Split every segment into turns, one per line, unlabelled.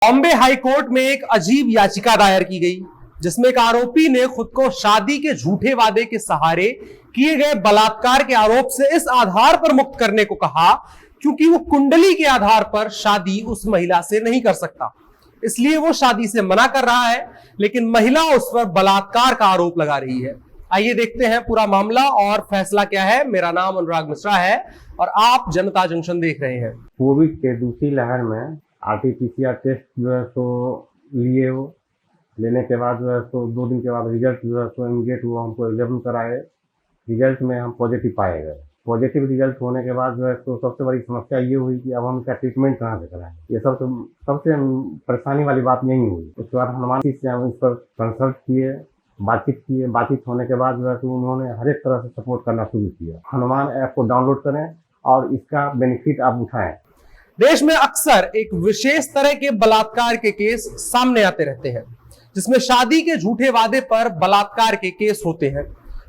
Bombay high court में एक अजीब याचिका दायर की गई जिसमें एक आरोपी ने खुद को शादी के झूठे वादे के सहारे किए गए बलात्कार के आरोप से इस आधार पर मुक्त करने को कहा क्योंकि वो कुंडली के आधार पर शादी उस महिला से नहीं कर सकता, इसलिए वो शादी से मना कर रहा है, लेकिन महिला उस पर बलात्कार का आरोप लगा रही है। आइए देखते हैं पूरा मामला और फैसला क्या है। मेरा नाम अनुराग मिश्रा है और आप जनता जंक्शन देख रहे हैं।
कोविड के दूसरी लहर में आरटीपीसीआर टेस्ट जो है सो लिए हो, लेने के बाद जो है सो 2 दिन के बाद रिजल्ट जो है सो इमीडिएट वो हमको अवेलेबल कराए। रिजल्ट में हम पॉजिटिव पाए गए। पॉजिटिव रिजल्ट होने के बाद जो है तो सबसे बड़ी समस्या ये हुई कि अब हम इसका ट्रीटमेंट कहाँ से कराएं। ये सबसे परेशानी वाली बात यही हुई। उसके बाद हनुमान जी से हम इस पर कंसल्ट किए, बातचीत होने के बाद जो है तो उन्होंने हर एक तरह से सपोर्ट करना शुरू किया। हनुमान ऐप को डाउनलोड करें और इसका बेनिफिट आप उठाएं।
देश में अक्सर एक विशेष तरह के बलात्कार के केस सामने आते रहते हैं जिसमें शादी के झूठे वादे पर बलात्कार के केस होते हैं।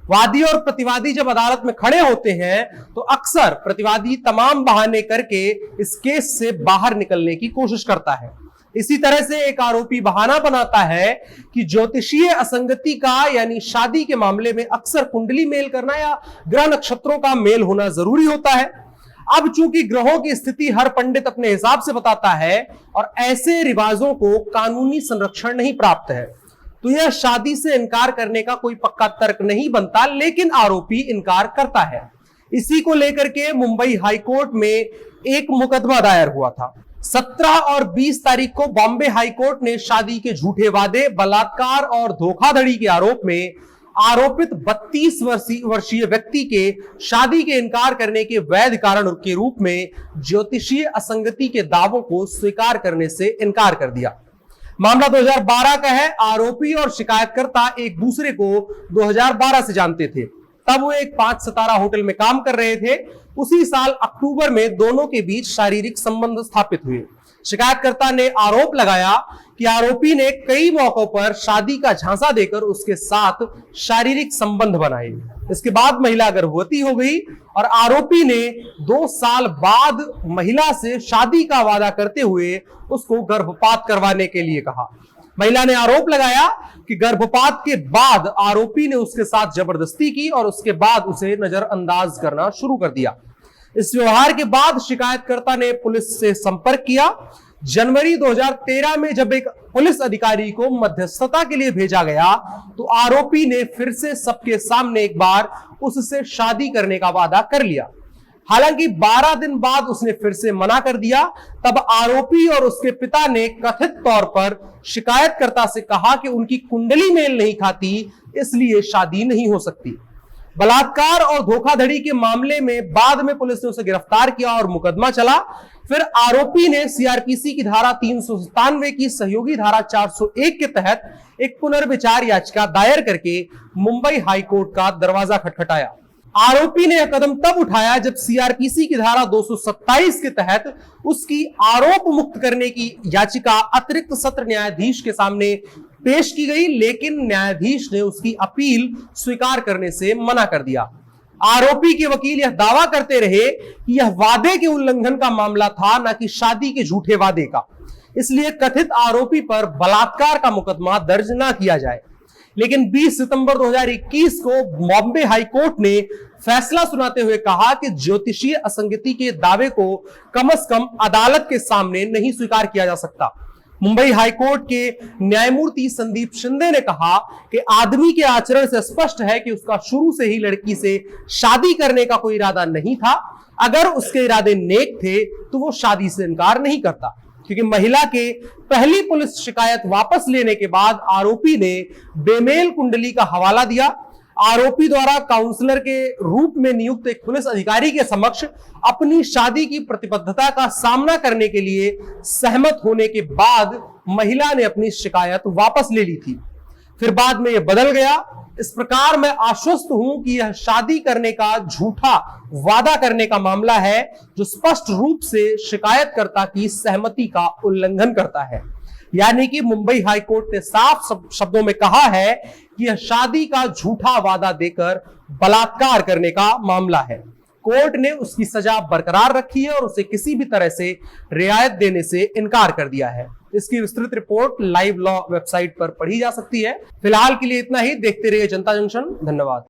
वादी और प्रतिवादी जब अदालत में खड़े होते हैं तो अक्सर प्रतिवादी तमाम बहाने करके इस केस से बाहर निकलने की कोशिश करता है। इसी तरह से एक आरोपी बहाना बनाता है कि ज्योतिषीय असंगति का यानी शादी के मामले में अक्सर कुंडली मेल करना या ग्रह नक्षत्रों का मेल होना जरूरी होता है। अब चूंकि ग्रहों की स्थिति हर पंडित अपने हिसाब से बताता है और ऐसे रिवाजों को कानूनी संरक्षण नहीं प्राप्त है, तो यह शादी से इनकार करने का कोई पक्का तर्क नहीं बनता, लेकिन आरोपी इनकार करता है। इसी को लेकर के मुंबई हाई कोर्ट में एक मुकदमा दायर हुआ था। 17 और 20 तारीख को बॉम्बे हाई कोर्ट ने शादी के झूठे वादे, बलात्कार और धोखाधड़ी के आरोप में आरोपित 32 वर्षीय व्यक्ति के शादी के इनकार करने के वैध कारण के रूप में ज्योतिषीय असंगति के दावों को स्वीकार करने से इनकार कर दिया। मामला 2012 का है। आरोपी और शिकायतकर्ता एक दूसरे को 2012 से जानते थे। तब वो एक 5 सितारा होटल में काम कर रहे थे। उसी साल अक्टूबर में दोनों के बीच शारीरिक संबंध स्थापित हुए। शिकायतकर्ता ने आरोप लगाया कि आरोपी ने कई मौकों पर शादी का झांसा देकर उसके साथ शारीरिक संबंध बनाए। इसके बाद महिला गर्भवती हो गई और आरोपी ने 2 साल बाद महिला से शादी का वादा करते हुए उसको गर्भपात करवाने के लिए कहा। महिला ने आरोप लगाया कि गर्भपात के बाद आरोपी ने उसके साथ जबरदस्ती की और उसके बाद उसे नजरअंदाज करना शुरू कर दिया। इस व्यवहार के बाद शिकायतकर्ता ने पुलिस से संपर्क किया। जनवरी 2013 में जब एक पुलिस अधिकारी को मध्यस्थता के लिए भेजा गया तो आरोपी ने फिर से सबके सामने एक बार उससे शादी करने का वादा कर लिया। हालांकि 12 दिन बाद उसने फिर से मना कर दिया। तब आरोपी और उसके पिता ने कथित तौर पर शिकायतकर्ता से कहा कि उनकी कुंडली मेल नहीं खाती, इसलिए शादी नहीं हो सकती। बलात्कार और धोखाधड़ी के मामले में बाद में पुलिस ने उसे गिरफ्तार किया और मुकदमा चला। फिर आरोपी ने सीआरपीसी की धारा 397 की सहयोगी धारा 401 के तहत एक पुनर्विचार याचिका दायर करके मुंबई हाई कोर्ट का दरवाजा खटखटाया। आरोपी ने यह कदम तब उठाया जब सीआरपीसी की धारा 227 के तहत उसकी आरोप मुक्त करने की याचिका अतिरिक्त सत्र न्यायाधीश के सामने पेश की गई, लेकिन न्यायाधीश ने उसकी अपील स्वीकार करने से मना कर दिया। आरोपी के वकील यह दावा करते रहे कि यह वादे के उल्लंघन का मामला था, न कि शादी के झूठे वादे का, इसलिए कथित आरोपी पर बलात्कार का मुकदमा दर्ज न किया जाए। लेकिन 20 सितंबर 2021 को बॉम्बे हाई कोर्ट ने फैसला सुनाते हुए कहा कि ज्योतिषीय असंगति के दावे को कम से कम अदालत के सामने नहीं स्वीकार किया जा सकता। मुंबई हाई कोर्ट के न्यायमूर्ति संदीप शिंदे ने कहा कि आदमी के आचरण से स्पष्ट है कि उसका शुरू से ही लड़की से शादी करने का कोई इरादा नहीं था। अगर उसके इरादे नेक थे तो वो शादी से इनकार नहीं करता, क्योंकि महिला के पहली पुलिस शिकायत वापस लेने के बाद आरोपी ने बेमेल कुंडली का हवाला दिया। आरोपी द्वारा काउंसलर के रूप में नियुक्त एक पुलिस अधिकारी के समक्ष अपनी शादी की प्रतिबद्धता का सामना करने के लिए सहमत होने के बाद महिला ने अपनी शिकायत वापस ले ली थी। फिर बाद में यह बदल गया। इस प्रकार मैं आश्वस्त हूं कि यह शादी करने का झूठा वादा करने का मामला है जो स्पष्ट रूप से शिकायतकर्ता की सहमति का उल्लंघन करता है। यानी कि मुंबई हाई कोर्ट ने साफ शब्दों में कहा है कि यह शादी का झूठा वादा देकर बलात्कार करने का मामला है। कोर्ट ने उसकी सजा बरकरार रखी है और उसे किसी भी तरह से रियायत देने से इनकार कर दिया है। इसकी विस्तृत रिपोर्ट लाइव लॉ वेबसाइट पर पढ़ी जा सकती है। फिलहाल के लिए इतना ही। देखते रहिए जनता जंक्शन। धन्यवाद।